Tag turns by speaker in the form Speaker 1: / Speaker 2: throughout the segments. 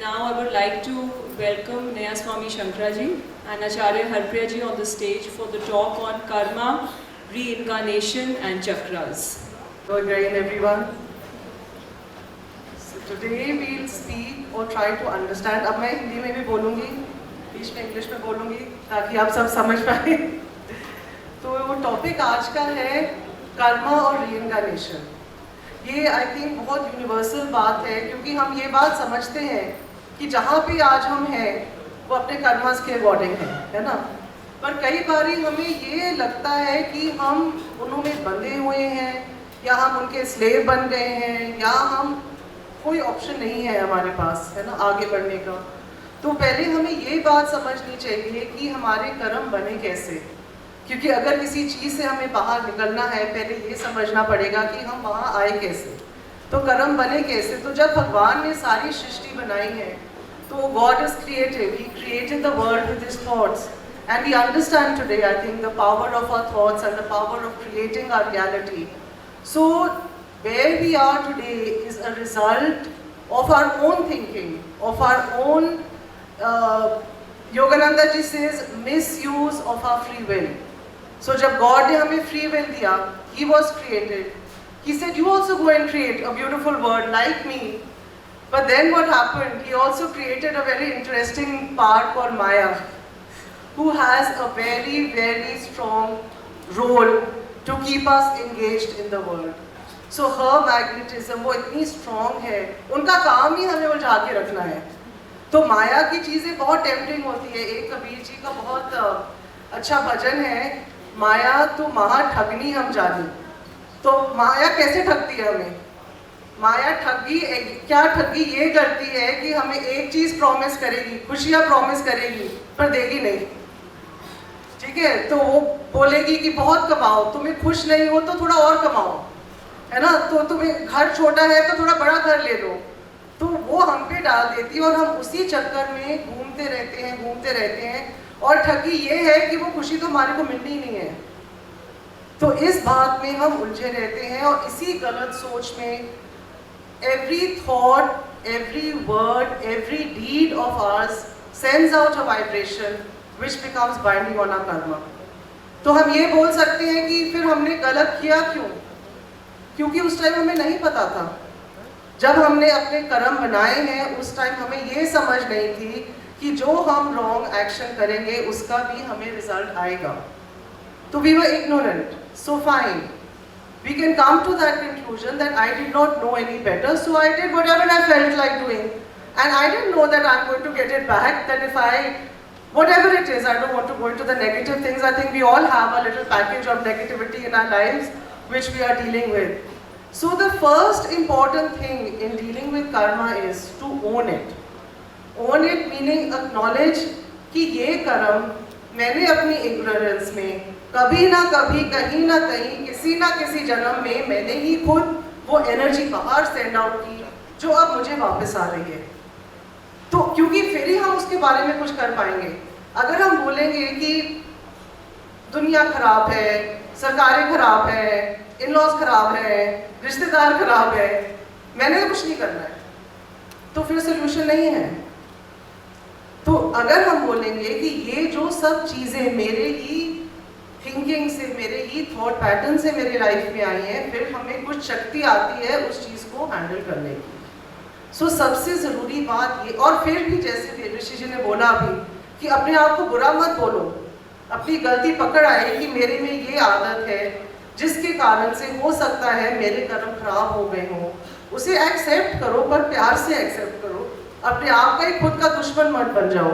Speaker 1: now I would like to welcome Nayaswami Shankara ji and Acharya Harpriya ji on the stage for the talk on karma, reincarnation and chakras.
Speaker 2: Good again everyone. So today we'll speak or try to understand. अब मैं हिंदी में भी बोलूँगी, बीच में English में बोलूँगी ताकि आप सब समझ पाए। तो वो टॉपिक आज का है कर्मा और रीइंकार्नेशन। ये आई थिंक बहुत यूनिवर्सल बात है क्योंकि हम ये बात समझते हैं कि जहाँ पे आज हम हैं वो अपने कर्मास के अकॉर्डिंग है ना। पर कई बारी हमें ये लगता है कि हम उन्होंने बंधे हुए हैं या हम उनके स्लेव बन गए हैं या हम कोई ऑप्शन नहीं है हमारे पास, है ना, आगे बढ़ने का। तो पहले हमें ये बात समझनी चाहिए कि हमारे कर्म बने कैसे, क्योंकि अगर किसी चीज़ से हमें बाहर निकलना है पहले ये समझना पड़ेगा कि हम वहाँ आए कैसे, तो कर्म बने कैसे। तो जब भगवान ने सारी सृष्टि बनाई है तो God is creative, he created the world with his thoughts and we understand today I think the power of our thoughts and the power of creating our reality. So where we are today is a result of our own thinking, of our own Yogananda ji says misuse of our free will. So जब God ने हमें free will दिया, He was created. He said you also go and create a beautiful world like me. But then what happened? He also created a very interesting part called Maya, who has a very very strong role to keep us engaged in the world. So her magnetism वो इतनी strong है, उनका काम ही हमें उलझा के रखना है। तो माया की चीज़ें बहुत टेम्पटिंग होती है। एक कबीर जी का बहुत अच्छा भजन है, माया तो महा ठगनी हम जानी। तो माया कैसे ठगती है हमें? माया ठगी क्या ठगी ये करती है कि हमें एक चीज़ प्रॉमिस करेगी, खुशियाँ प्रॉमिस करेगी पर देगी नहीं, ठीक है। तो वो बोलेगी कि बहुत कमाओ, तुम्हें खुश नहीं हो तो थोड़ा और कमाओ, है ना, तो तुम्हें घर छोटा है तो थोड़ा बड़ा घर ले लो। तो वो हम पे डाल देती है और हम उसी चक्कर में घूमते रहते हैं और ठगी ये है कि वो खुशी तो हमारे को मिलनी ही नहीं है। तो इस बात में हम उलझे रहते हैं और इसी गलत सोच में every thought, every word, every deed of ours sends out a vibration which becomes binding on our karma. तो हम ये बोल सकते हैं कि फिर हमने गलत किया क्यों? क्योंकि उस टाइम हमें नहीं पता था। जब हमने अपने कर्म बनाए हैं उस टाइम हमें ये समझ नहीं थी कि जो हम रॉन्ग एक्शन करेंगे उसका भी हमें रिजल्ट आएगा। तो we were ignorant. So fine, we can come to that conclusion that I did not know any better, so I did whatever I felt like doing and I didn't know that I am going to get it back, that if I whatever it is, I don't want to go into the negative things. I think we all have a little package of negativity in our lives which we are dealing with. So the first important thing in dealing with karma is to own it. Own it meaning acknowledge कि ये कर्म मैंने अपनी ignorance में कभी ना कभी कहीं ना कहीं किसी ना किसी जन्म में मैंने ही खुद वो energy बाहर send out की जो अब मुझे वापस आ रही है। तो क्योंकि फिर ही हम उसके बारे में कुछ कर पाएंगे। अगर हम बोलेंगे कि दुनिया खराब है, सरकारें खराब है, इन-लॉज खराब है, रिश्तेदार खराब है, मैंने तो कुछ नहीं करना है, तो फिर सोल्यूशन नहीं है। तो अगर हम बोलेंगे कि ये जो सब चीज़ें मेरे ही थिंकिंग से, मेरे ही थॉट पैटर्न से मेरे लाइफ में आई हैं, फिर हमें कुछ शक्ति आती है उस चीज़ को हैंडल करने की। सो सबसे ज़रूरी बात ये, और फिर भी जैसे ऋषि जी ने बोला अभी कि अपने आप को बुरा मत बोलो। अपनी गलती पकड़ आए कि मेरे में ये आदत है जिसके कारण से हो सकता है मेरे कर्म खराब हो गए हों, उसे एक्सेप्ट करो, पर प्यार से एक्सेप्ट करो। अपने आप का ही खुद का दुश्मन मत बन जाओ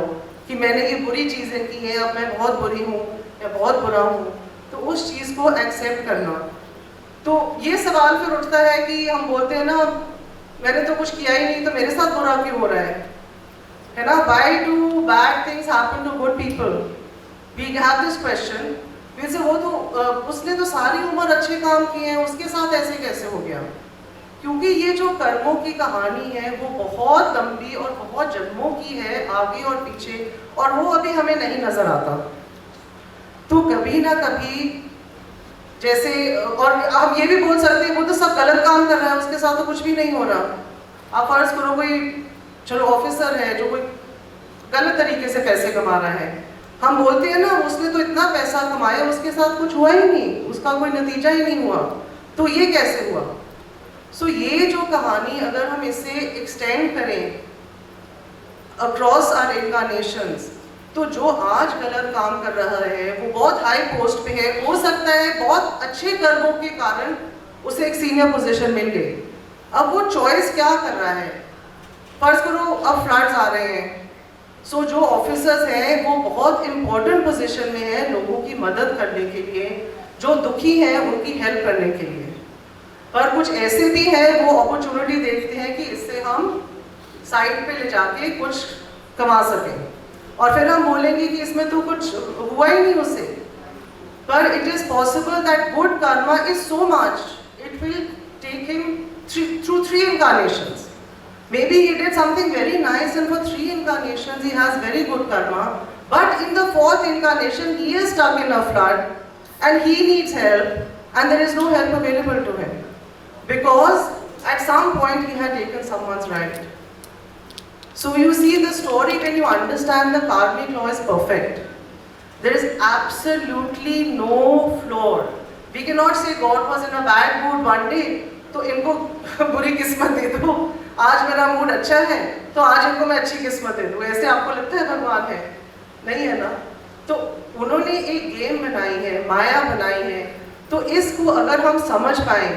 Speaker 2: कि मैंने ये बुरी चीज़ें की हैं, अब मैं बहुत बुरी हूँ या बहुत बुरा हूँ। तो उस चीज़ को एक्सेप्ट करना। तो ये सवाल फिर उठता है कि हम बोलते हैं ना, मैंने तो कुछ किया ही नहीं तो मेरे साथ बुरा क्यों हो रहा है ना। Why do bad things happen to good people? We have this question. वैसे वो तो उसने तो सारी उम्र अच्छे काम किए हैं, उसके साथ ऐसे कैसे हो गया? क्योंकि ये जो कर्मों की कहानी है वो बहुत लंबी और बहुत जन्मों की है, आगे और पीछे, और वो अभी हमें नहीं नजर आता। तो कभी ना कभी जैसे, और हम ये भी बोल सकते हैं वो तो सब गलत काम कर रहा है, उसके साथ तो कुछ भी नहीं हो रहा। आप फर्ज करो कोई चलो ऑफिसर है जो कोई गलत तरीके से पैसे कमा रहा है, हम बोलते हैं ना उसने तो इतना पैसा कमाया उसके साथ कुछ हुआ ही नहीं, उसका कोई नतीजा ही नहीं हुआ, तो ये कैसे हुआ? सो ये जो कहानी अगर हम इसे एक्सटेंड करें अक्रॉस आवर इनकारनेशंस, तो जो आज गलत काम कर रहा है वो बहुत हाई पोस्ट पे है, हो सकता है बहुत अच्छे कर्मों के कारण उसे एक सीनियर पोजीशन मिल गई। अब वो चॉइस क्या कर रहा है? फर्ज करो अब फ्लड्स आ रहे हैं, सो जो ऑफिसर्स हैं वो बहुत इंपॉर्टेंट पोजीशन में है लोगों की मदद करने के लिए, जो दुखी हैं उनकी हेल्प करने के लिए। पर कुछ ऐसे भी हैं वो अपॉर्चुनिटी देखते हैं कि इससे हम साइड पे ले जाके कुछ कमा सकें, और फिर हम बोलेंगे कि इसमें तो कुछ हुआ ही नहीं उससे। पर it is possible that good karma is so much it will take him through 3 incarnations. Maybe he did something very nice and for 3 incarnations he has very good karma, but in the 4th incarnation he is stuck in a flood and he needs help and there is no help available to him because at some point he had taken someone's right. So you see the story, when you understand the karmic law is perfect. There is absolutely no flaw. We cannot say God was in a bad mood one day, तो इनको बुरी किस्मत दे दो, आज मेरा mood अच्छा है तो आज इनको मैं अच्छी किस्मत दे दूँ, ऐसे आपको लगता है भगवान है? नहीं है ना। तो उन्होंने एक गेम बनाई है, माया बनाई है, तो इसको अगर हम समझ पाए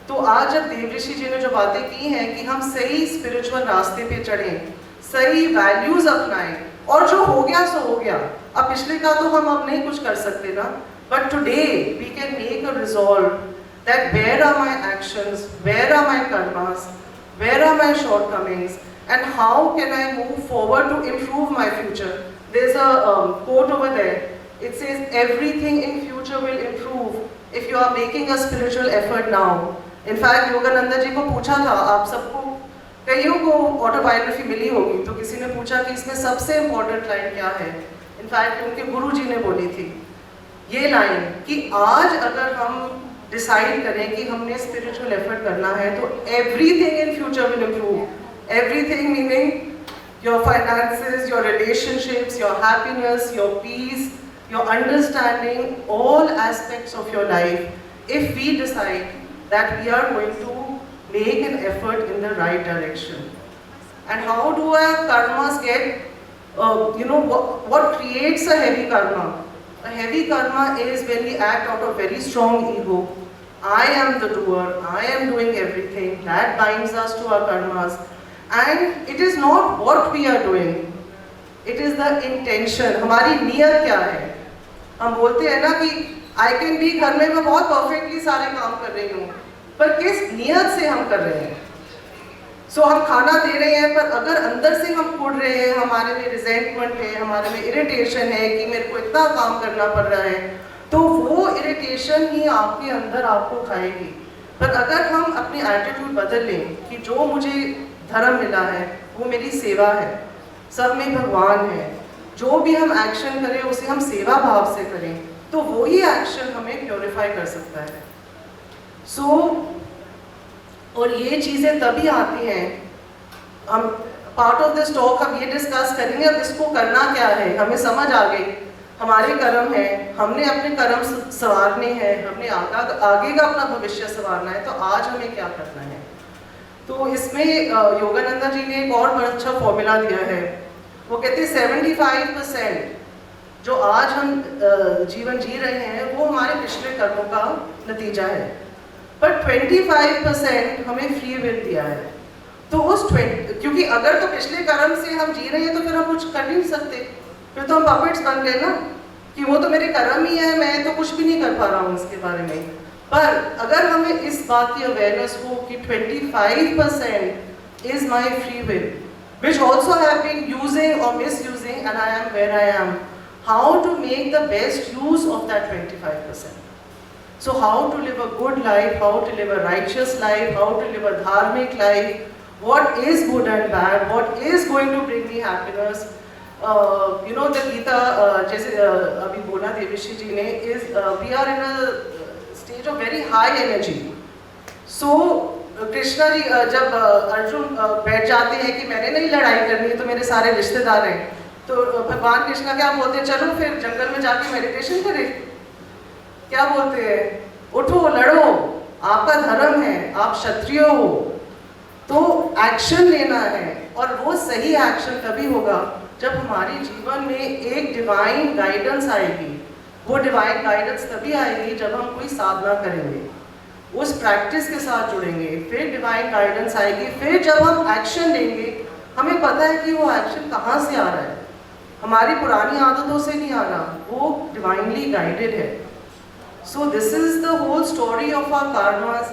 Speaker 2: तो आज जब देवऋषि जी ने जो बातें की हैं कि हम सही स्पिरिचुअल रास्ते पे चढ़ें, सही वैल्यूज अपनाएं, और जो हो गया सो हो गया, अब पिछले का तो हम अब नहीं कुछ कर सकते ना, but today we can make a resolve that where are my actions, where are my karmas, where are my shortcomings, and how can I move forward to improve my future. There's a quote over there. It says everything in future will improve if you are making a spiritual effort now. In fact, Yogananda ji को पूछा था, आप सबको कईयों को autobiography मिली होगी, तो किसी ने पूछा कि इसमें सबसे इम्पोर्टेंट लाइन क्या है? इनफैक्ट उनके गुरु जी ने बोली थी ये लाइन कि आज अगर हम डिसाइड करें कि हमने स्पिरिचुअल एफर्ट करना है तो everything in future will improve. Everything meaning your finances, your relationships, your happiness, your peace, your understanding, all aspects of your life, if we decide that we are going to make an effort in the right direction. And how do our karmas get what creates a heavy karma? A heavy karma is when we act out of very strong ego. I am the doer, I am doing everything. That binds us to our karmas. And it is not what we are doing, it is the intention. हमारी नियत क्या है? हम बोलते हैं ना कि I can be घर में मैं बहुत परफेक्टली सारे काम कर रही हूँ, पर किस नियत से हम कर रहे हैं? सो हम खाना दे रहे हैं पर अगर अंदर से हम कुड़ रहे हैं, हमारे में रिजेंटमेंट है, हमारे में इरिटेशन है कि मेरे को इतना काम करना पड़ रहा है, तो वो इरिटेशन ही आपके अंदर आपको खाएगी। पर अगर हम अपनी एटीट्यूड बदल लें कि जो मुझे धर्म मिला है वो मेरी सेवा है, सब में भगवान है, जो भी हम एक्शन करें उसे हम सेवा भाव से करें, तो वही एक्शन हमें प्योरीफाई कर सकता है। और ये चीज़ें तभी आती हैं, हम पार्ट ऑफ दिस टॉक हम ये डिस्कस करेंगे अब इसको करना क्या है। हमें समझ आ गई हमारे कर्म हैं, हमने अपने कर्म संवारने हैं, हमने आगे का अपना भविष्य संवारना है, तो आज हमें क्या करना है। तो इसमें योगानंद जी ने एक और बड़ा अच्छा फॉर्मूला दिया है। वो कहते हैं 75% जो आज हम जीवन जी रहे हैं वो हमारे पिछले कर्मों का नतीजा है, पर 25% हमें फ्री विल दिया है। तो उस क्योंकि अगर तो पिछले कर्म से हम जी रहे हैं तो फिर हम कुछ कर नहीं सकते, फिर तो हम पपेट्स बन गए ना कि वो तो मेरे कर्म ही है, मैं तो कुछ भी नहीं कर पा रहा हूँ इसके बारे में। पर अगर हमें इस बात की अवेयरनेस हो कि 25% is my free will which also have been using or misusing, and I am where I am, how to make the best use of that 25%. So how to live a good life, how to live a righteous life, how to live a dharmic life, what is good and bad, what is going to bring me happiness. The Gita, जैसे अभी बोला देवऋषि जी ने, is we are in a stage of very high energy. So Krishna ji जब अर्जुन बैठ जाते हैं कि मैंने नहीं लड़ाई करनी है तो मेरे सारे रिश्तेदार हैं, तो भगवान कृष्णा क्या बोलते हैं, चलो फिर जंगल में जाके मेडिटेशन करें। क्या बोलते हैं, उठो लड़ो, आपका धर्म है, आप क्षत्रिय हो, तो एक्शन लेना है। और वो सही एक्शन तभी होगा जब हमारे जीवन में एक डिवाइन गाइडेंस आएगी। वो डिवाइन गाइडेंस तभी आएगी जब हम कोई साधना करेंगे, उस प्रैक्टिस के साथ जुड़ेंगे, फिर डिवाइन गाइडेंस आएगी। फिर जब हम एक्शन लेंगे, हमें पता है कि वो एक्शन कहाँ से आ रहा है, हमारी पुरानी आदतों से नहीं आ रहा, वो डिवाइनली गाइडेड है। So this is the whole story of our karmas.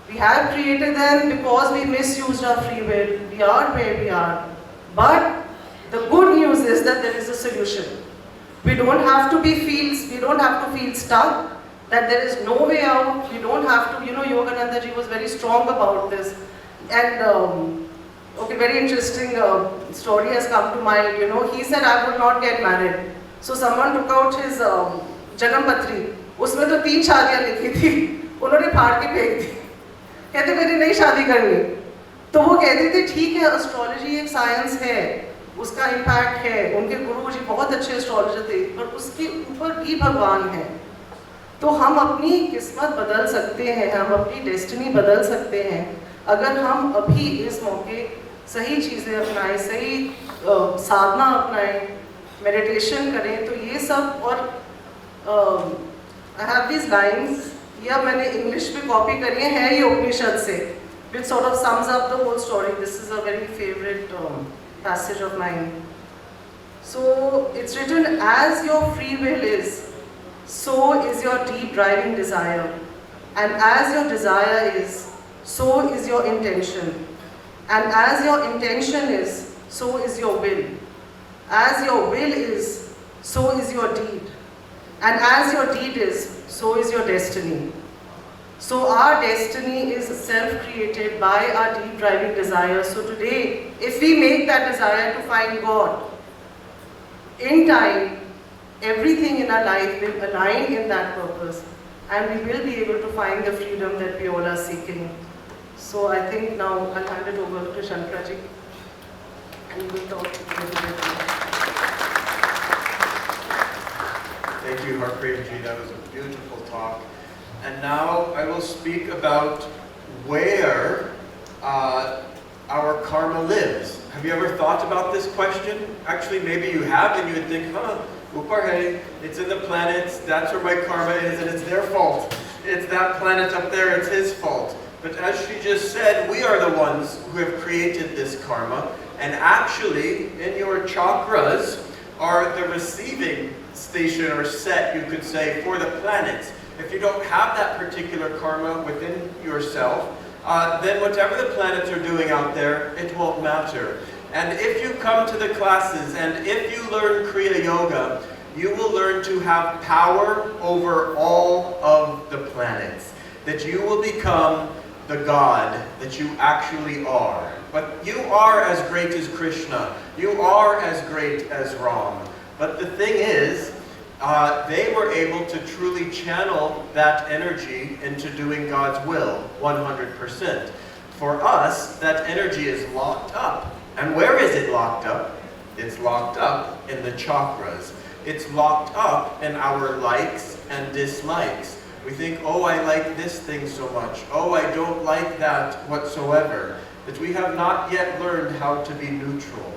Speaker 2: We have created them because we misused our free will. We are where we are. But the good news is that there is a solution. We don't have to feel stuck, that there is no way out. We don't have to, Yogananda ji was very strong about this. And, very interesting story has come to mind. He said, I would not get married. So someone took out his janam patri. उसमें तो 3 शादियां लिखी थी, उन्होंने फाड़ के फेंक दी, कहते मेरी नहीं शादी करनी। तो वो कहते थे ठीक है, एस्ट्रोलॉजी एक साइंस है, उसका इम्पैक्ट है, उनके गुरु जी बहुत अच्छे एस्ट्रोलॉजर थे, पर उसके ऊपर भी भगवान है। तो हम अपनी किस्मत बदल सकते हैं, हम अपनी डेस्टिनी बदल सकते हैं अगर हम अभी इस मौके सही चीज़ें अपनाएं, सही साधना अपनाएं, मेडिटेशन करें। तो ये सब, और आई हैव दीज लाइन्स, या मैंने इंग्लिश में कॉपी करी है ये उपनिषद से, which sort of sums up the whole story. This is a very favorite passage of mine. So it's written, as your free will is, so is your deep driving desire, and as your desire is, so is your intention, and as your intention is, so is your will, as your will is, so is your deed, and as your deed is, so is your destiny. So our destiny is self-created by our deep driving desire. So today, if we make that desire to find God, in time, everything in our life will align in that purpose, and we will be able to find the freedom that we all are seeking. So I think now I'll hand it over to Shankara ji, and he will talk a little bit.
Speaker 3: Thank you, Harpriya ji. That was a beautiful talk. And now I will speak about where our karma lives. Have you ever thought about this question? Actually, maybe you have, and you would think, upar hai, it's in the planets, that's where my karma is, and it's their fault. It's that planet up there, it's his fault. But as she just said, we are the ones who have created this karma, and actually, in your chakras are the receiving station or set, you could say, for the planets. If you don't have that particular karma within yourself, then whatever the planets are doing out there, it won't matter. And if you come to the classes and if you learn Kriya Yoga, you will learn to have power over all of the planets. That you will become the God that you actually are. But you are as great as Krishna. You are as great as Ram. But the thing is, they were able to truly channel that energy into doing God's will 100%. For us, that energy is locked up. And where is it locked up? It's locked up in the chakras. It's locked up in our likes and dislikes. We think, oh, I like this thing so much. Oh, I don't like that whatsoever. That we have not yet learned how to be neutral.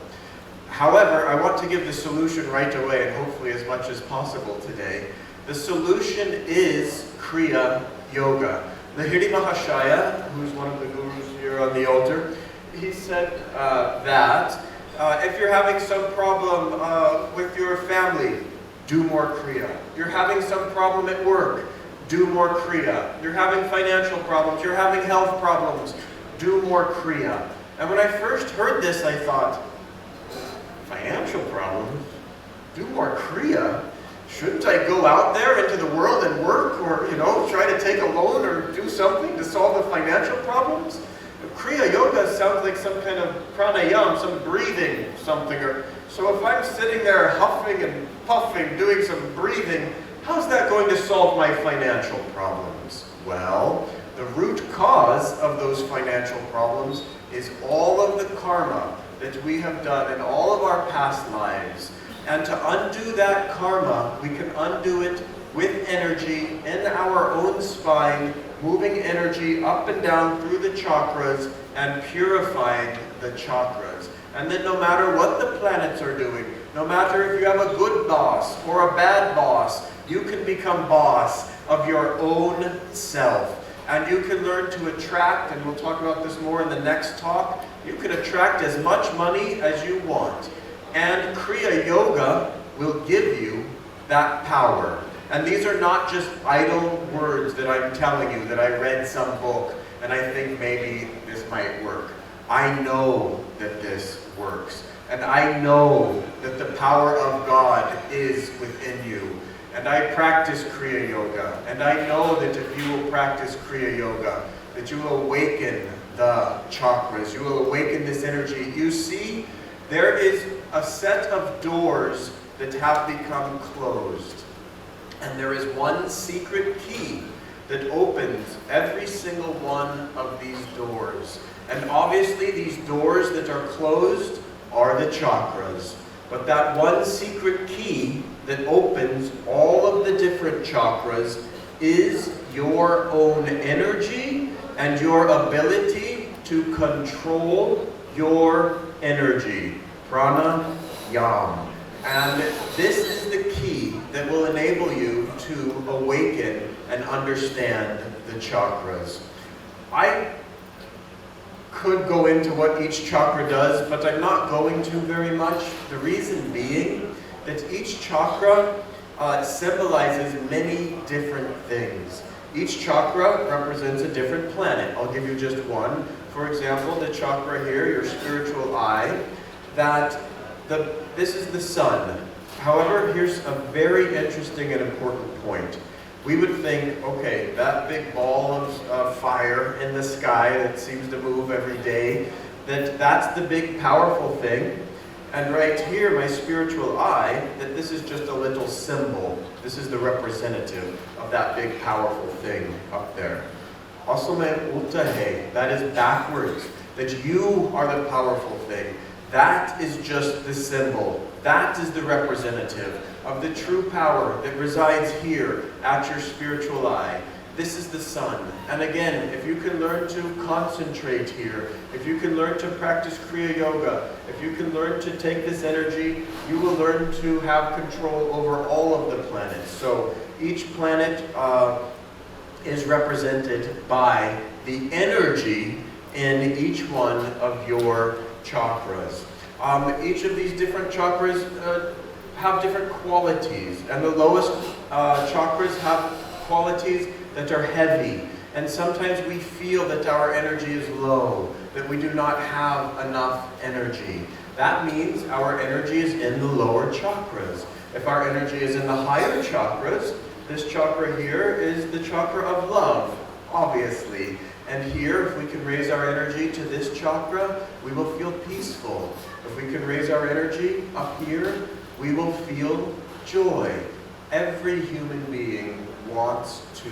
Speaker 3: However, I want to give the solution right away, and hopefully as much as possible today. The solution is Kriya Yoga. Lahiri Mahashaya, who's one of the gurus here on the altar, he said that if you're having some problem with your family, do more Kriya. You're having some problem at work, do more Kriya. You're having financial problems, you're having health problems, do more Kriya. And when I first heard this, I thought, financial problems? Do more Kriya? Shouldn't I go out there into the world and work, or try to take a loan or do something to solve the financial problems? Kriya Yoga sounds like some kind of pranayama, some breathing something. So if I'm sitting there huffing and puffing, doing some breathing, how's that going to solve my financial problems? Well, the root cause of those financial problems is all of the karma that we have done in all of our past lives. And to undo that karma, we can undo it with energy in our own spine, moving energy up and down through the chakras and purifying the chakras. And then no matter what the planets are doing, no matter if you have a good boss or a bad boss, you can become boss of your own self. And you can learn to attract, and we'll talk about this more in the next talk, you can attract as much money as you want. And Kriya Yoga will give you that power. And these are not just idle words that I'm telling you, that I read some book and I think maybe this might work. I know that this works. And I know that the power of God is within you. And I practice Kriya Yoga. And I know that if you will practice Kriya Yoga, that you will awaken the chakras. You will awaken this energy. You see, there is a set of doors that have become closed. And there is one secret key that opens every single one of these doors. And obviously these doors that are closed are the chakras. But that one secret key that opens all of the different chakras is your own energy and your ability to control your energy. Pranayama. And this is the key that will enable you to awaken and understand the chakras. I could go into what each chakra does, but I'm not going to very much. The reason being that each chakra symbolizes many different things. Each chakra represents a different planet. I'll give you just one. For example, the chakra here, your spiritual eye, this is the sun. However, here's a very interesting and important point. We would think, okay, that big ball of fire in the sky that seems to move every day, that's the big powerful thing. And right here, my spiritual eye, that this is just a little symbol. This is the representative of that big powerful thing up there. Asome utahe, that is backwards, that you are the powerful thing. That is just the symbol. That is the representative of the true power that resides here at your spiritual eye. This is the sun. And again, if you can learn to concentrate here, if you can learn to practice Kriya Yoga, if you can learn to take this energy, you will learn to have control over all of the planets. So each planet is represented by the energy in each one of your chakras. Each of these different chakras have different qualities, and the lowest chakras have qualities that are heavy. And sometimes we feel that our energy is low, that we do not have enough energy. That means our energy is in the lower chakras. If our energy is in the higher chakras, this chakra here is the chakra of love, obviously. And here, if we can raise our energy to this chakra, we will feel peaceful. If we can raise our energy up here, we will feel joy. Every human being wants to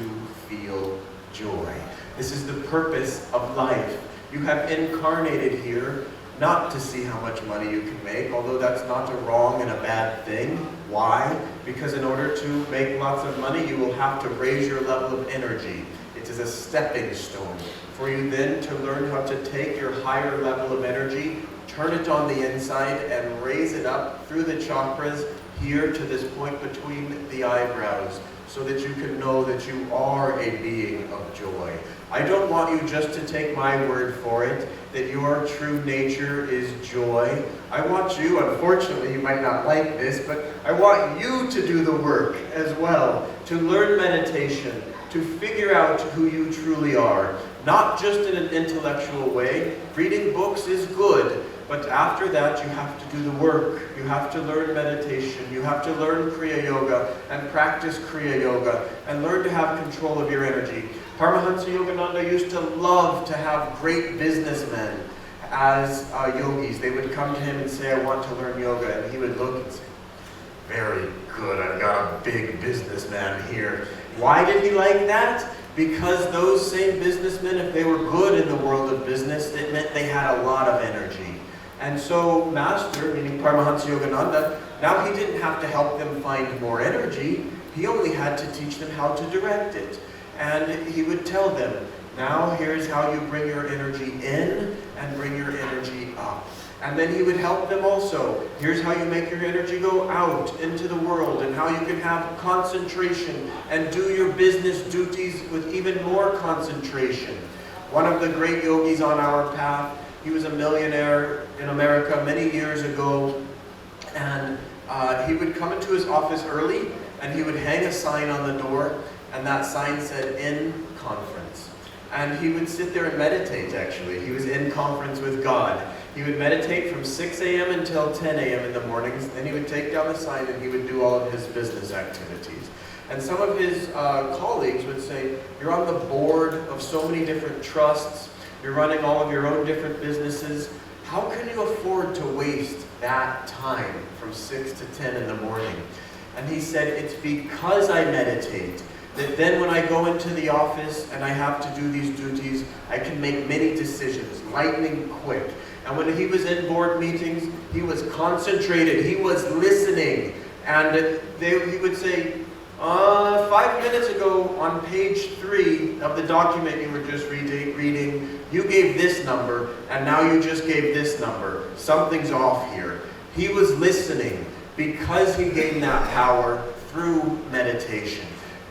Speaker 3: feel joy. This is the purpose of life. You have incarnated here not to see how much money you can make, although that's not a wrong and a bad thing. Why? Because in order to make lots of money, you will have to raise your level of energy. It is a stepping stone for you then to learn how to take your higher level of energy, turn it on the inside, and raise it up through the chakras here to this point between the eyebrows, so that you can know that you are a being of joy. I don't want you just to take my word for it, that your true nature is joy. I want you, unfortunately you might not like this, but I want you to do the work as well, to learn meditation, to figure out who you truly are, not just in an intellectual way. Reading books is good, but after that you have to do the work. You have to learn meditation, you have to learn Kriya Yoga and practice Kriya Yoga and learn to have control of your energy. Paramahansa Yogananda used to love to have great businessmen as yogis. They would come to him and say, I want to learn yoga, and he would look and say, very good, I've got a big businessman here. Why did he like that? Because those same businessmen, if they were good in the world of business, it meant they had a lot of energy. And so Master, meaning Paramahansa Yogananda, now he didn't have to help them find more energy. He only had to teach them how to direct it. And he would tell them, now here's how you bring your energy in and bring your energy up. And then he would help them also. Here's how you make your energy go out into the world and how you can have concentration and do your business duties with even more concentration. One of the great yogis on our path, he was a millionaire in America many years ago, and he would come into his office early and he would hang a sign on the door, and that sign said, "In conference." And he would sit there and meditate, actually. He was in conference with God. He would meditate from 6 a.m. until 10 a.m. in the mornings. Then he would take down the sign and he would do all of his business activities. And some of his colleagues would say, you're on the board of so many different trusts. You're running all of your own different businesses. How can you afford to waste that time from 6 to 10 in the morning? And he said, it's because I meditate that then when I go into the office and I have to do these duties, I can make many decisions, lightning quick. And when he was in board meetings, he was concentrated, he was listening. And he would say, 5 minutes ago on page 3 of the document you were just reading, you gave this number, and now you just gave this number. Something's off here. He was listening because he gained that power through meditation.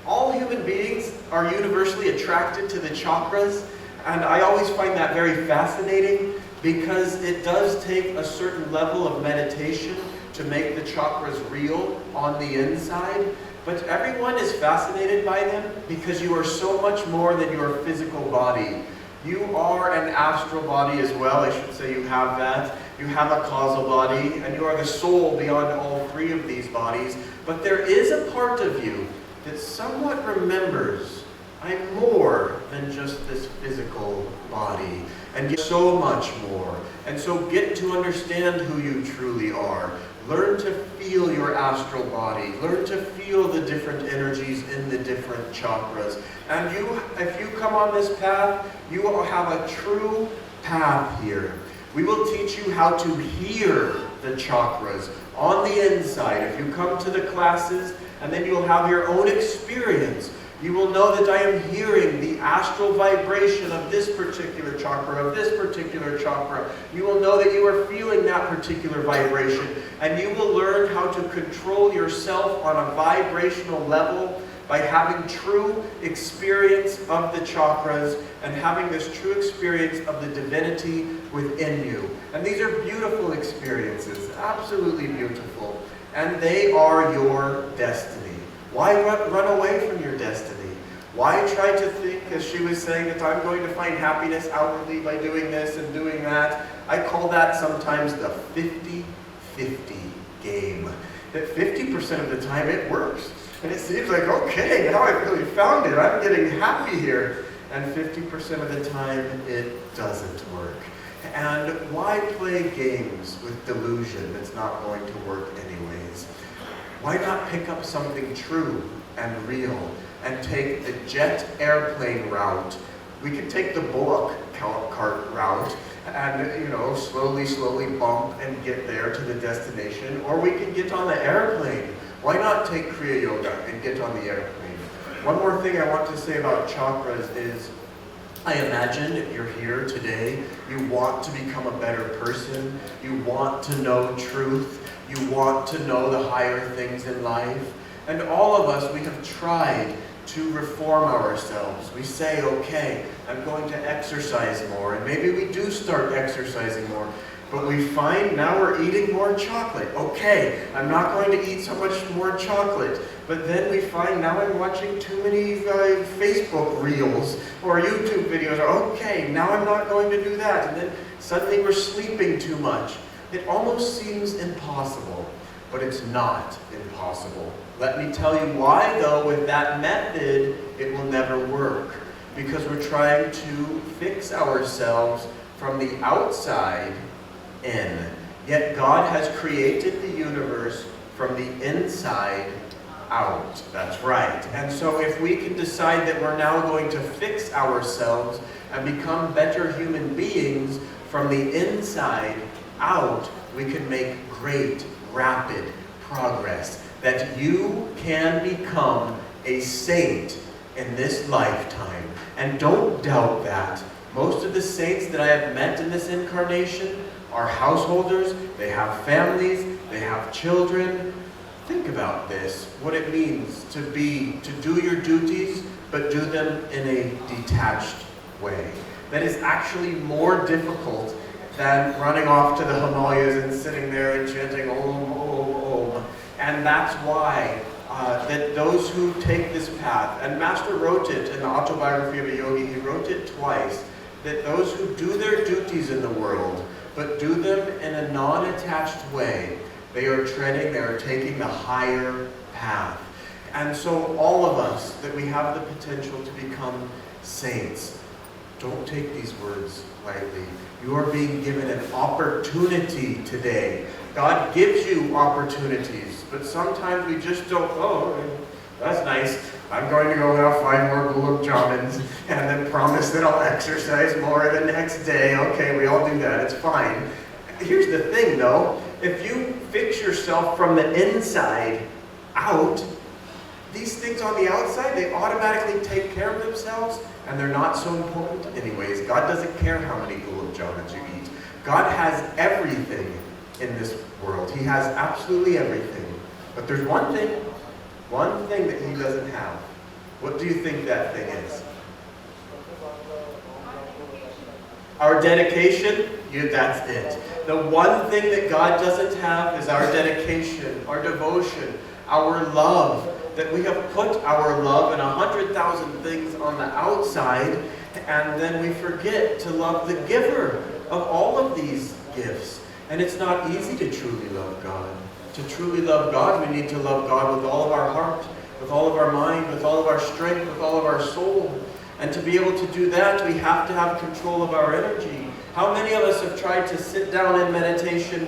Speaker 3: All human beings are universally attracted to the chakras, and I always find that very fascinating because it does take a certain level of meditation to make the chakras real on the inside. But everyone is fascinated by them because you are so much more than your physical body. You are an astral body as well, I should say you have that. You have a causal body, and you are the soul beyond all three of these bodies. But there is a part of you that somewhat remembers, I'm more than just this physical body, and yet so much more. And so get to understand who you truly are. Learn to feel your astral body. Learn to feel the different energies in the different chakras. And if you come on this path, you will have a true path here. We will teach you how to hear the chakras on the inside. If you come to the classes, and then you'll have your own experience. You will know that I am hearing the astral vibration of this particular chakra, of this particular chakra. You will know that you are feeling that particular vibration, and you will learn how to control yourself on a vibrational level by having true experience of the chakras and having this true experience of the divinity within you. And these are beautiful experiences, absolutely beautiful. And they are your destiny. Why run away from your destiny? Why try to think, as she was saying, that I'm going to find happiness outwardly by doing this and doing that? I call that sometimes the 50-50 game. That 50% of the time it works. And it seems like, okay, now I've really found it. I'm getting happy here. And 50% of the time it doesn't work. And why play games with delusion that's not going to work anyways? Why not pick up something true and real and take the jet airplane route? We could take the bullock cart route and, slowly bump and get there to the destination, or we can get on the airplane. Why not take Kriya Yoga and get on the airplane? One more thing I want to say about chakras is, I imagine if you're here today, you want to become a better person, you want to know truth, you want to know the higher things in life. And all of us, we have tried to reform ourselves. We say, okay, I'm going to exercise more, and maybe we do start exercising more, but we find now we're eating more chocolate. Okay, I'm not going to eat so much more chocolate. But then we find now I'm watching too many Facebook reels or YouTube videos. Okay, now I'm not going to do that. And then suddenly we're sleeping too much. It almost seems impossible, but it's not impossible. Let me tell you why, though, with that method, it will never work. Because we're trying to fix ourselves from the outside in. Yet God has created the universe from the inside out. That's right. And so if we can decide that we're now going to fix ourselves and become better human beings from the inside out, we can make great, rapid progress. That you can become a saint in this lifetime. And don't doubt that. Most of the saints that I have met in this incarnation are householders, they have families, they have children. Think about this, what it means to do your duties, but do them in a detached way. That is actually more difficult than running off to the Himalayas and sitting there and chanting Om, Om, Om. And that's why that those who take this path, and Master wrote it in the Autobiography of a Yogi, he wrote it twice, that those who do their duties in the world, but do them in a non-attached way, they are taking the higher path. And so all of us, that we have the potential to become saints, don't take these words lightly. You are being given an opportunity today. God gives you opportunities, but sometimes we just don't, oh, that's nice. I'm going to go have 5 more gulab jamins and then promise that I'll exercise more the next day. Okay, we all do that, it's fine. Here's the thing though, if you fix yourself from the inside out, these things on the outside, they automatically take care of themselves, and they're not so important anyways. God doesn't care how many gulab jamins you eat. God has everything in this world. He has absolutely everything. But there's one thing that he doesn't have. What do you think that thing is? Our dedication? That's it. The one thing that God doesn't have is our dedication, our devotion, our love. That we have put our love in 100,000 things on the outside, and then we forget to love the giver of all of these gifts. And it's not easy to truly love God. To truly love God, we need to love God with all of our heart, with all of our mind, with all of our strength, with all of our soul. And to be able to do that, we have to have control of our energy. How many of us have tried to sit down in meditation?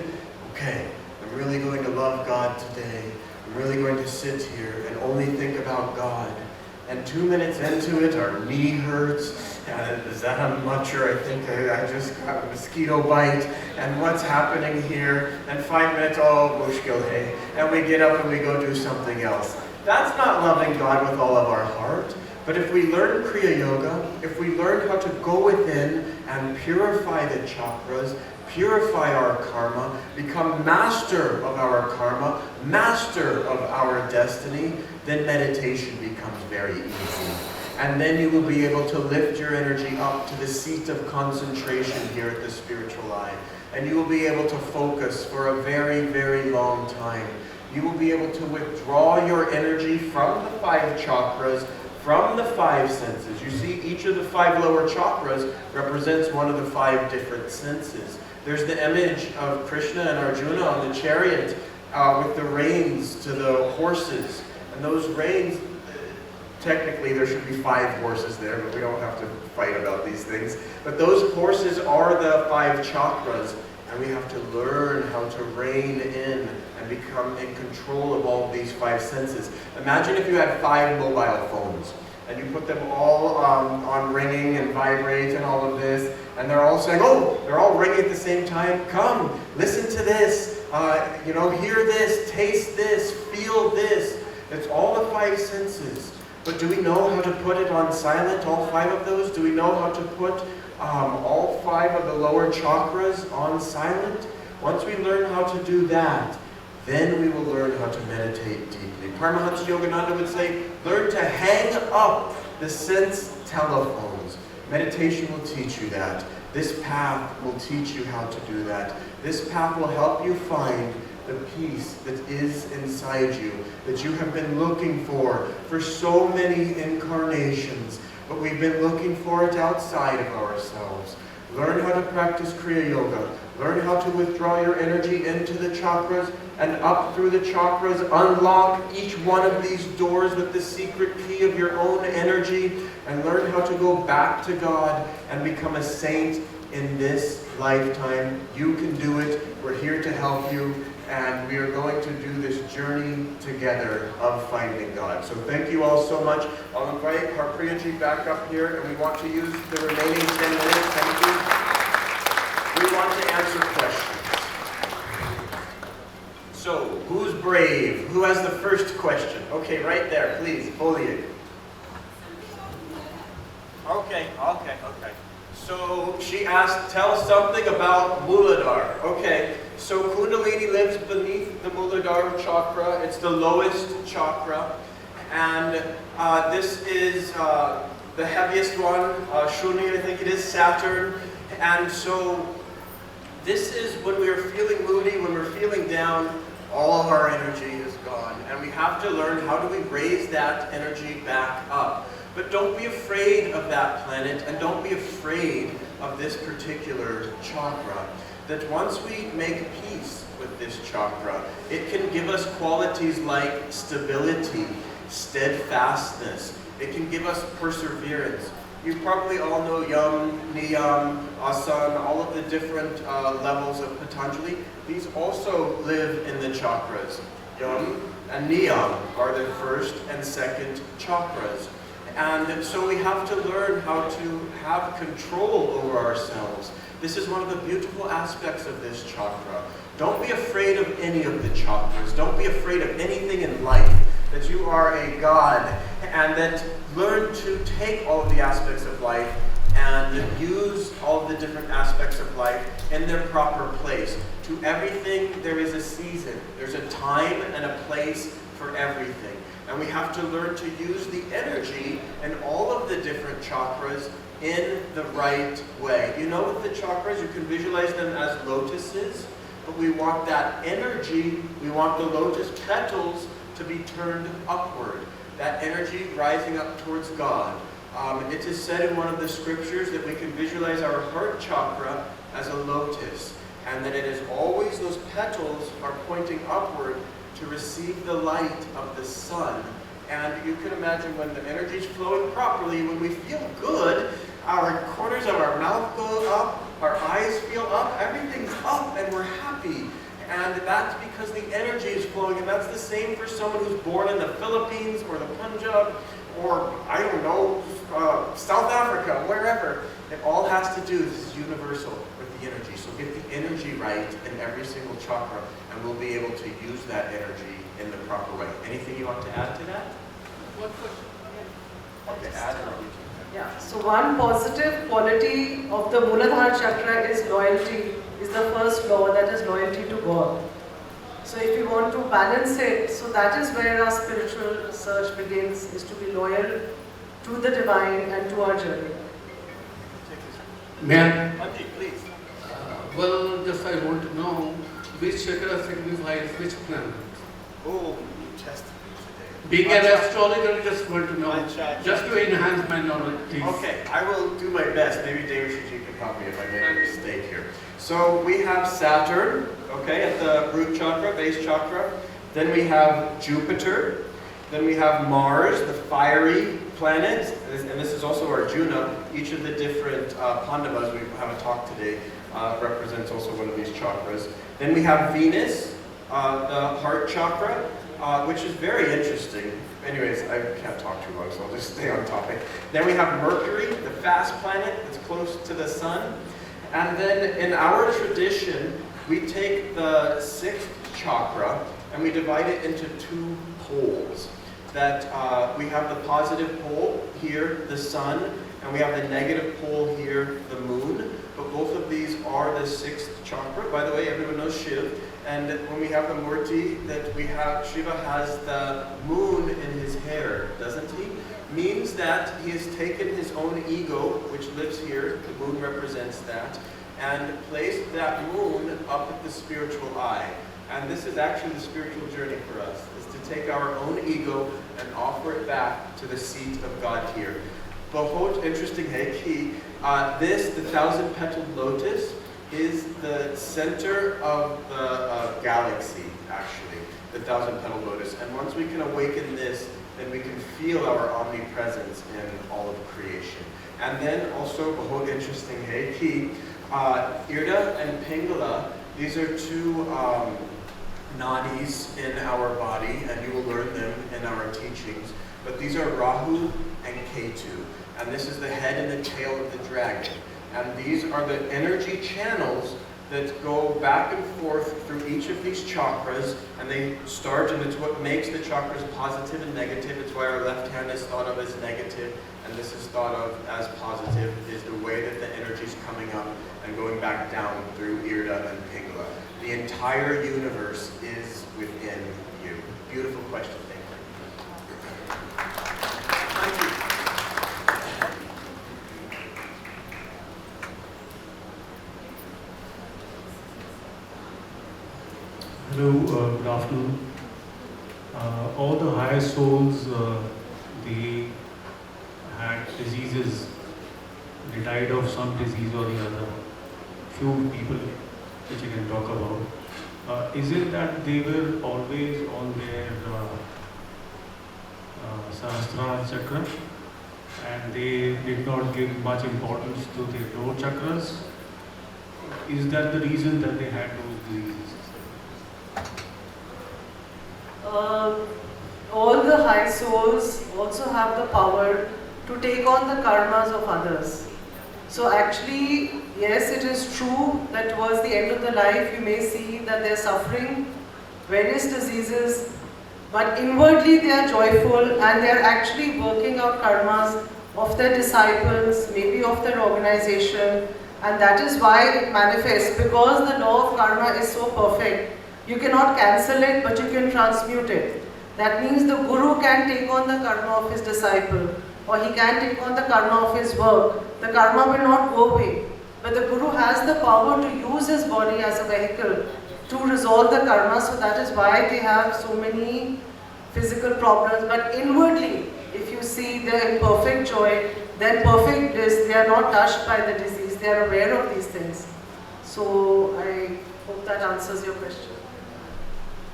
Speaker 3: Okay, I'm really going to love God today. I'm really going to sit here and only think about God. And 2 minutes into it, our knee hurts. And is that a muncher? I think I just got a mosquito bite. And what's happening here? And 5 minutes, oh, mushkil hai. And we get up and we go do something else. That's not loving God with all of our heart. But if we learn Kriya Yoga, if we learn how to go within and purify the chakras, purify our karma, become master of our karma, master of our destiny, then meditation becomes very easy. And then you will be able to lift your energy up to the seat of concentration here at the spiritual eye. And you will be able to focus for a very, very long time. You will be able to withdraw your energy from the 5 chakras, from the 5 senses. You see, each of the 5 lower chakras represents one of the 5 different senses. There's the image of Krishna and Arjuna on the chariot with the reins to the horses. And those reins, technically there should be 5 horses there, but we don't have to fight about these things. But those horses are the 5 chakras, and we have to learn how to rein in and become in control of all of these 5 senses. Imagine if you had 5 mobile phones, and you put them all on ringing and vibrate and all of this, and they're all saying, oh, they're all ringing at the same time. Come, listen to this, hear this, taste this, feel this. It's all the 5 senses. But do we know how to put it on silent, all 5 of those? Do we know how to put all 5 of the lower chakras on silent? Once we learn how to do that, then we will learn how to meditate deeply. Paramahansa Yogananda would say, learn to hang up the sense telephones. Meditation will teach you that. This path will teach you how to do that. This path will help you find the peace that is inside you, that you have been looking for so many incarnations, but we've been looking for it outside of ourselves. Learn how to practice Kriya Yoga. Learn how to withdraw your energy into the chakras and up through the chakras. Unlock each one of these doors with the secret key of your own energy, and learn how to go back to God and become a saint in this lifetime. You can do it. We're here to help you. and we are going to do this journey together of finding God. So thank you all so much. I'll invite Harpriya ji back up here, and we want to use the remaining 10 minutes. Thank you. We want to answer questions. So, who's brave? Who has the first question? Okay, right there, please, bully. Okay. So she asked, tell something about Muladhara. Okay, so Kundalini lives beneath the Muladhara chakra. It's the lowest chakra. And this is the heaviest one, Shuni, I think it is, Saturn. And so this is when we are feeling moody, when we're feeling down, all of our energy is gone. And we have to learn how do we raise that energy back up. But don't be afraid of that planet, and don't be afraid of this particular chakra. That once we make peace with this chakra, it can give us qualities like stability, steadfastness. It can give us perseverance. You probably all know Yam, Niyam, Asan, all of the different levels of Patanjali. These also live in the chakras. Yam and Niyam are the first and second chakras. And so we have to learn how to have control over ourselves. This is one of the beautiful aspects of this chakra. Don't be afraid of any of the chakras. Don't be afraid of anything in life. That you are a god, and that learn to take all of the aspects of life and use all of the different aspects of life in their proper place. To everything there is a season. There's a time and a place for everything. And we have to learn to use the energy in all of the different chakras in the right way. You know, with the chakras, you can visualize them as lotuses, but we want that energy, we want the lotus petals to be turned upward. That energy rising up towards God. It is said in one of the scriptures that we can visualize our heart chakra as a lotus, and that it is always those petals are pointing upward to receive the light of the sun. And you can imagine when the energy is flowing properly, when we feel good, our corners of our mouth go up, our eyes feel up, everything's up, and we're happy. And that's because the energy is flowing, and that's the same for someone who's born in the Philippines or the Punjab or, I don't know, South Africa, wherever. It all has to do, this is universal with the energy. So get the energy right in every single chakra, and we'll be able to use that energy in the proper way. Anything you want to add to that?
Speaker 1: What question?
Speaker 3: Okay, add or
Speaker 2: Yeah, so one positive quality of the Muladhara chakra is loyalty, is the first law, that is loyalty to God. So if we want to balance it, so that is where our spiritual search begins, is to be loyal to the divine and to our journey.
Speaker 4: Man,
Speaker 3: please.
Speaker 4: well, just I want to know which chakra signifies which planet.
Speaker 3: Oh, you tested me today.
Speaker 4: Being an astrologer, I just want to know, just to enhance my knowledge, please.
Speaker 3: Okay, I will do my best. Maybe David Shiji can help me if I make a mistake here. So we have Saturn, okay, at the root chakra, base chakra. Then we have Jupiter. Then we have Mars, the fiery planet. And this is also Arjuna. Each of the different Pandavas, we have a talk today, represents also one of these chakras. Then we have Venus, the heart chakra, which is very interesting. Anyways, I can't talk too long, so I'll just stay on topic. Then we have Mercury, the fast planet that's close to the sun. And then in our tradition, we take the 6th chakra and we divide it into 2 poles. That we have the positive pole here, the sun, and we have the negative pole here, the moon. But both of these are the 6th chakra. By the way, everyone knows Shiv. And when we have the Murti, that we have, Shiva has the moon in his hair, doesn't he? Means that he has taken his own ego, which lives here, the moon represents that, and placed that moon up at the spiritual eye. And this is actually the spiritual journey for us, is to take our own ego and offer it back to the seat of God here. Bahut interesting hai ki this, the 1,000-petaled lotus, is the center of the galaxy, actually, the 1,000-petaled lotus. And once we can awaken this, then we can feel our omnipresence in all of creation. And then also, bahut interesting hai ki Irda and Pingala, these are 2 nadis in our body, and you will learn them in our teachings. But these are Rahu and Ketu, and this is the head and the tail of the dragon. And these are the energy channels that go back and forth through each of these chakras, and they start, and it's what makes the chakras positive and negative. It's why our left hand is thought of as negative, and this is thought of as positive, is the way that the energy is coming up and going back down through Irda and Pingala. The entire universe is within you. Beautiful question, thank you. Thank you.
Speaker 5: Hello, good afternoon. All the higher souls, they had diseases. They died of some disease or the other. Few people which I can talk about. Is it that they were always on their Sahasrara chakra and they did not give much importance to their lower chakras? Is that the reason that they had those diseases?
Speaker 2: All the high souls also have the power to take on the karmas of others. So actually, yes, it is true that towards the end of the life you may see that they are suffering various diseases, but inwardly they are joyful and they are actually working out karmas of their disciples, maybe of their organization, and that is why it manifests, because the law of karma is so perfect. You cannot cancel it, but you can transmute it. That means the guru can take on the karma of his disciple, or he can take on the karma of his work. The karma will not go away, but the guru has the power to use his body as a vehicle to resolve the karma, so that is why they have so many physical problems. But inwardly, if you see they are in perfect joy, they are perfect bliss, they are not touched by the disease, they are aware of these things. So I hope that answers your question.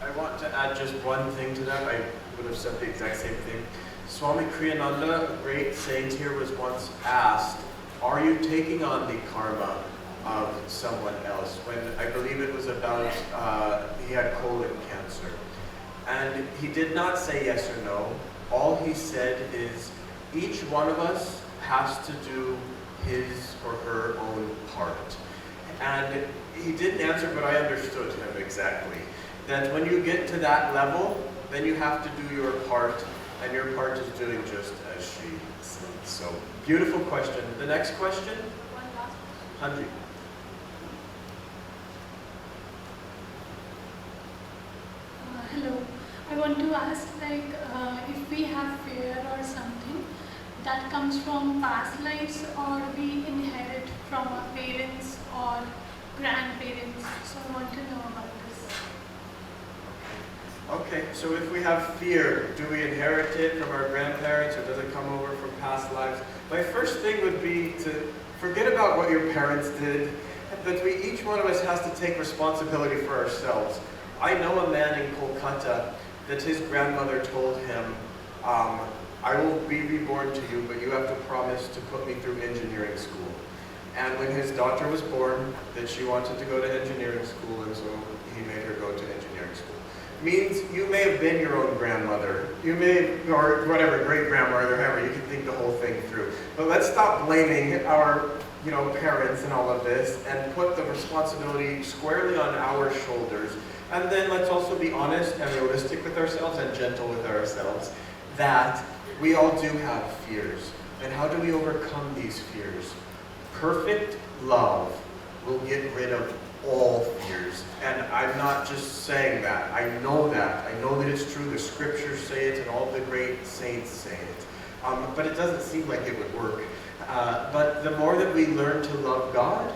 Speaker 3: I want to add just one thing to that. I would have said the exact same thing. Swami Kriyananda, a great saint here, was once asked, are you taking on the karma of someone else? When I believe it was about, he had colon cancer. And he did not say yes or no. All he said is, each one of us has to do his or her own part. And he didn't answer, but I understood him exactly. That when you get to that level, then you have to do your part, and your part is doing just as she said. So, beautiful question. The next question?
Speaker 6: One last question.
Speaker 3: Hanji.
Speaker 6: Hello. I want to ask, if we have fear or something, that comes from past lives, or we inherit from our parents or grandparents. So I want to know about this.
Speaker 3: Okay, so if we have fear, do we inherit it from our grandparents, or does it come over from past lives? My first thing would be to forget about what your parents did, but each one of us has to take responsibility for ourselves. I know a man in Kolkata that his grandmother told him, I will be reborn to you, but you have to promise to put me through engineering school. And when his daughter was born, that she wanted to go to engineering school, and so he made her go to engineering school. Means you may have been your own grandmother, you may, or whatever, great-grandmother, however, you can think the whole thing through. But let's stop blaming our parents in all of this and put the responsibility squarely on our shoulders. And then let's also be honest and realistic with ourselves and gentle with ourselves that we all do have fears. And how do we overcome these fears? Perfect love will get rid of all fears. And I'm not just saying that. I know that. I know that it's true. The scriptures say it and all the great saints say it. But it doesn't seem like it would work. But the more that we learn to love God,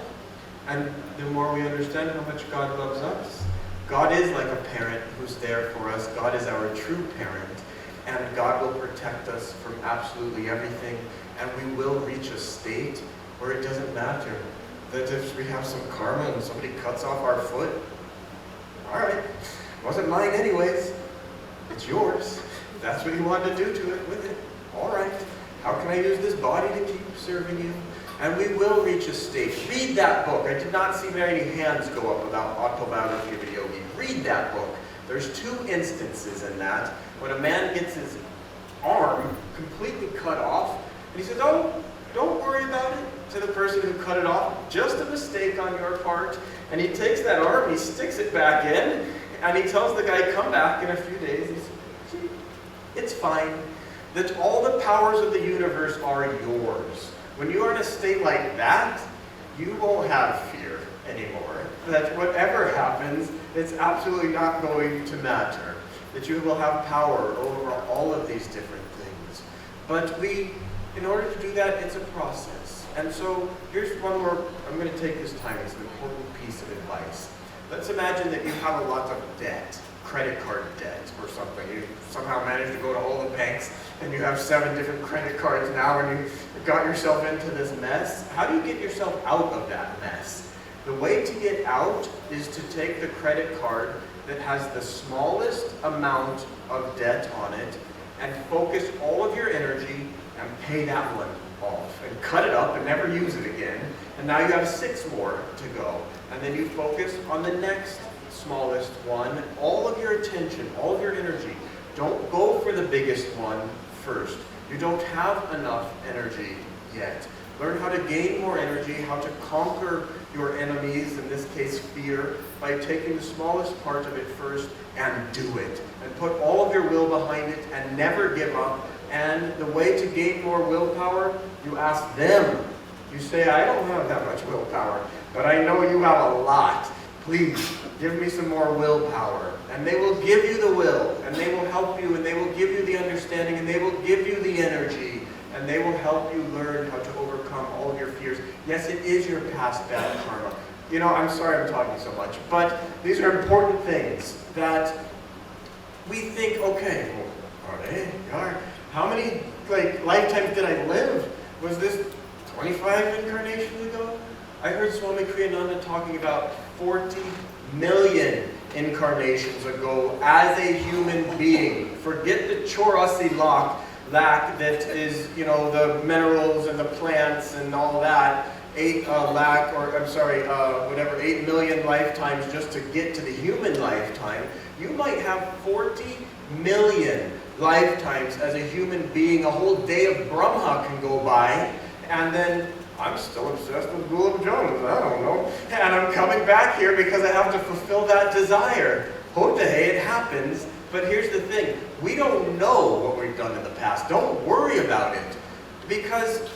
Speaker 3: and the more we understand how much God loves us, God is like a parent who's there for us. God is our true parent. And God will protect us from absolutely everything. And we will reach a state where it doesn't matter. That if we have some karma and somebody cuts off our foot, all right, it wasn't mine anyways. It's yours. That's what you wanted to do to it with it. All right. How can I use this body to keep serving you? And we will reach a state. Read that book. I did not see very many hands go up about autobiography of a yogi. Read that book. There's two instances in that. When a man gets his arm completely cut off, and he says, oh, don't worry about it, to the person who cut it off, just a mistake on your part. And he takes that arm, he sticks it back in, and he tells the guy, come back in a few days. He says, see, it's fine. That all the powers of the universe are yours. When you are in a state like that, you won't have fear anymore. That whatever happens, it's absolutely not going to matter. That you will have power over all of these different things. But in order to do that, it's a process. And so here's one more, I'm going to take this time, it's an important piece of advice. Let's imagine that you have a lot of debt, credit card debt or something. You somehow managed to go to all the banks and you have 7 different credit cards now and you got yourself into this mess. How do you get yourself out of that mess? The way to get out is to take the credit card that has the smallest amount of debt on it and focus all of your energy and pay that one off and cut it up and never use it again. And now you have 6 more to go. And then you focus on the next smallest one. All of your attention, all of your energy. Don't go for the biggest one first. You don't have enough energy yet. Learn how to gain more energy, how to conquer your enemies, in this case fear, by taking the smallest part of it first and do it. And put all of your will behind it and never give up. And the way to gain more willpower, you ask them. You say, I don't have that much willpower, but I know you have a lot. Please, give me some more willpower. And they will give you the will, and they will help you, and they will give you the understanding, and they will give you the energy, and they will help you learn how to overcome all of your fears. Yes, it is your past bad karma. You know, I'm sorry I'm talking so much, but these are important things that we think, okay, well, are they? How many lifetimes did I live? Was this 25 incarnations ago? I heard Swami Kriyananda talking about 40 million incarnations ago as a human being. Forget the Chorasi lack that is, you know, the minerals and the plants and all that. 8 million lifetimes just to get to the human lifetime. You might have 40 million lifetimes as a human being. A whole day of Brahma can go by, and then I'm still obsessed with Gulab Jones, I don't know. And I'm coming back here because I have to fulfill that desire. Hotahe, it happens, but here's the thing. We don't know what we've done in the past. Don't worry about it. Because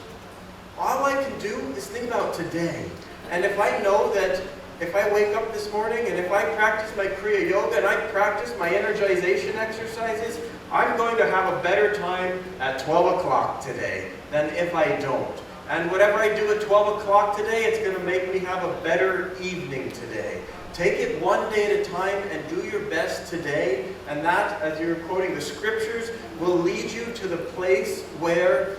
Speaker 3: all I can do is think about today. And if I know that if I wake up this morning and if I practice my Kriya Yoga and I practice my energization exercises, I'm going to have a better time at 12 o'clock today than if I don't. And whatever I do at 12 o'clock today, it's going to make me have a better evening today. Take it one day at a time and do your best today. And that, as you're quoting the scriptures, will lead you to the place where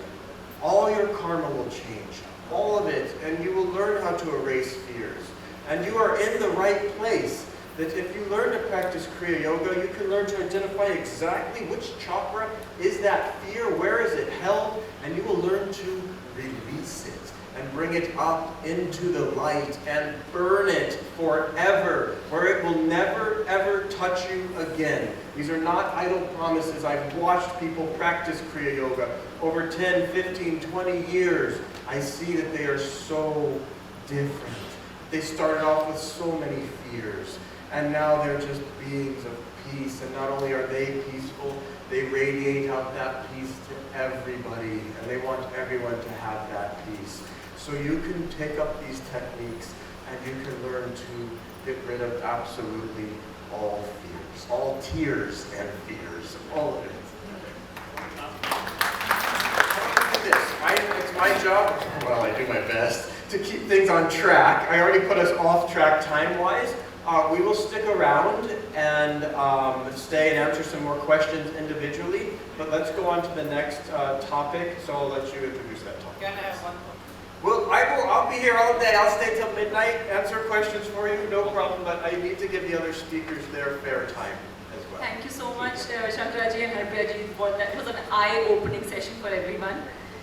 Speaker 3: all your karma will change. All of it. And you will learn how to erase fears. And you are in the right place. That if you learn to practice Kriya Yoga, you can learn to identify exactly which chakra is that fear, where is it held, and you will learn to release it and bring it up into the light and burn it forever, where it will never ever touch you again. These are not idle promises. I've watched people practice Kriya Yoga over 10, 15, 20 years. I see that they are so different. They started off with so many fears, and now they're just beings of peace. And not only are they peaceful, they radiate out that peace to everybody, and they want everyone to have that peace. So you can take up these techniques, and you can learn to get rid of absolutely all fears, all tears and fears, all of it. It's my job, well, I do my best, to keep things on track. I already put us off track time-wise. We will stick around and stay and answer some more questions individually, but let's go on to the next topic, so I'll let you introduce that topic.
Speaker 2: Can I have one more?
Speaker 3: Well, I'll be here all day. I'll stay till midnight, answer questions for you, no problem, but I need to give the other speakers their fair time as well.
Speaker 1: Thank you so much, Shankara ji and Harpriya ji. That was an eye-opening session for everyone.